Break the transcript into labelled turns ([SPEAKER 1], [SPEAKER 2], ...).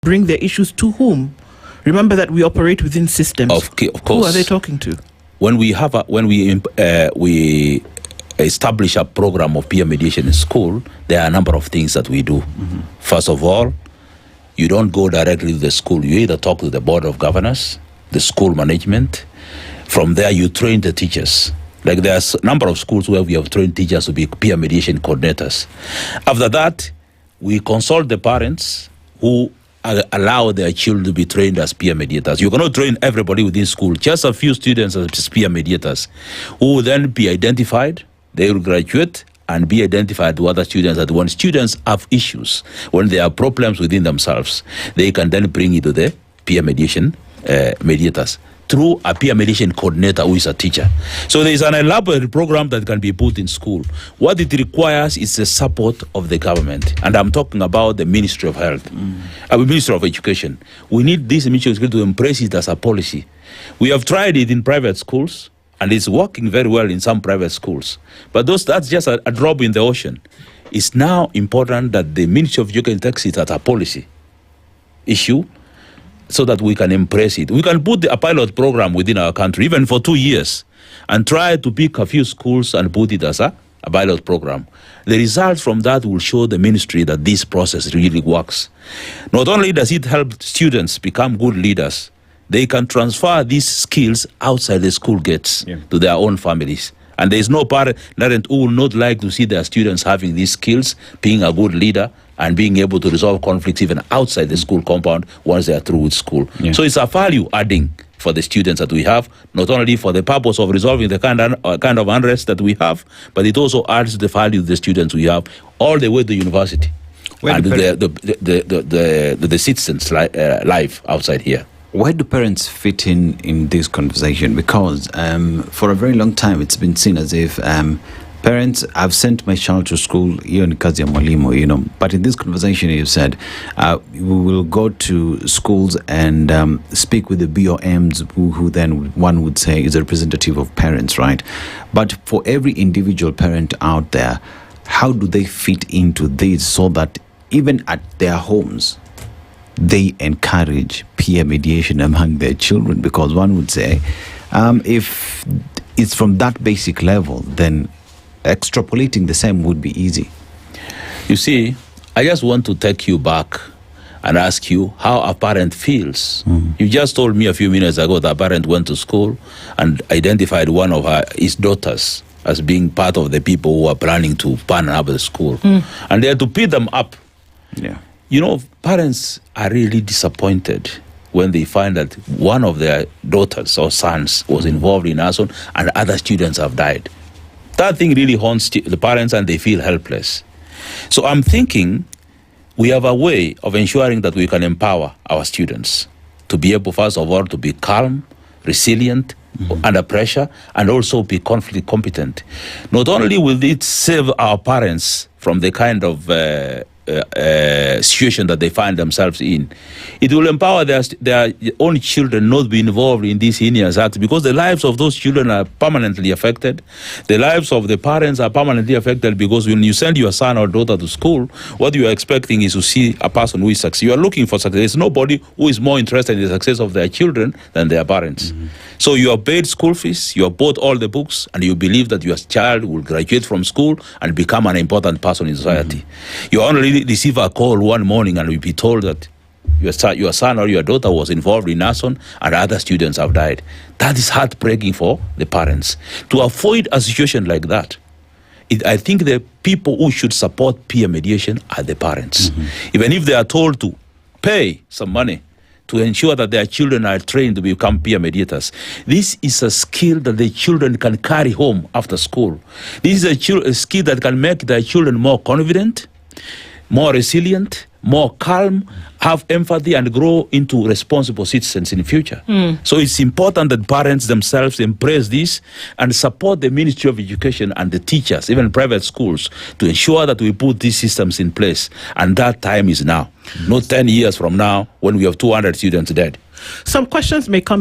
[SPEAKER 1] bring their issues to whom? Remember that we operate within systems.
[SPEAKER 2] Of course.
[SPEAKER 1] Who are they talking to?
[SPEAKER 2] When we establish a program of peer mediation in school, there are a number of things that we do. Mm-hmm. First of all, you don't go directly to the school. You either talk to the board of governors, the school management. From there, you train the teachers. Like there's a number of schools where we have trained teachers to be peer mediation coordinators. After that, we consult the parents who allow their children to be trained as peer mediators. You cannot train everybody within school, just a few students as peer mediators, who will then be identified. They will graduate and be identified to other students, that when students have issues, when there are problems within themselves, they can then bring it to the peer mediation mediators through a peer mediation coordinator who is a teacher. So there is an elaborate program that can be put in school. What it requires is the support of the government. And I'm talking about the Ministry of Health, Ministry of Education. We need this Ministry of Education to embrace it as a policy. We have tried it in private schools, and it's working very well in some private schools. But that's just a drop in the ocean. It's now important that the Ministry of Education takes it as a policy issue, so that we can embrace it. We can put a pilot program within our country, even for 2 years, and try to pick a few schools and put it as a pilot program. The results from that will show the ministry that this process really works. Not only does it help students become good leaders, they can transfer these skills outside the school gates to their own families. And there is no parent who will not like to see their students having these skills, being a good leader, and being able to resolve conflicts even outside the school compound once they are through with school. Yeah. So it's a value adding for the students that we have, not only for the purpose of resolving the kind of unrest that we have, but it also adds the value of the students we have all the way to university and the citizens' life outside here.
[SPEAKER 3] Where do parents fit in this conversation? Because for a very long time, it's been seen as if parents, I've sent my child to school, here in Kazi ya Mwalimu, but in this conversation you said, we will go to schools and speak with the BOMs, who then one would say is a representative of parents, right? But for every individual parent out there, how do they fit into this so that even at their homes, they encourage peer mediation among their children? Because one would say, if it's from that basic level, then extrapolating the same would be easy.
[SPEAKER 2] You see, I just want to take you back and ask you how a parent feels. You just told me a few minutes ago that a parent went to school and identified one of his daughters as being part of the people who are planning to burn up the school. And they had to pick them up.
[SPEAKER 3] Yeah.
[SPEAKER 2] You know, parents are really disappointed when they find that one of their daughters or sons was involved in arson and other students have died. That thing really haunts the parents and they feel helpless. So I'm thinking we have a way of ensuring that we can empower our students to be able, first of all, to be calm, resilient, under pressure, and also be conflict competent. Not only will it save our parents from the kind of situation that they find themselves in, it will empower their own children not to be involved in these heinous acts, because the lives of those children are permanently affected. The lives of the parents are permanently affected, because when you send your son or daughter to school, what you are expecting is to see a person who is successful. You are looking for success. There's nobody who is more interested in the success of their children than their parents. So you have paid school fees, you have bought all the books, and you believe that your child will graduate from school and become an important person in society. You only receive a call one morning and you'll be told that your son or your daughter was involved in arson and other students have died. That is heartbreaking for the parents. To avoid a situation like that, I think the people who should support peer mediation are the parents. Even if they are told to pay some money to ensure that their children are trained to become peer mediators. This is a skill that the children can carry home after school. This is a skill that can make their children more confident, more resilient, more calm, have empathy, and grow into responsible citizens in the future. So it's important that parents themselves embrace this and support the Ministry of Education and the teachers, even private schools, to ensure that we put these systems in place. And that time is now, not 10 years from now when we have 200 students dead.
[SPEAKER 1] Some questions may come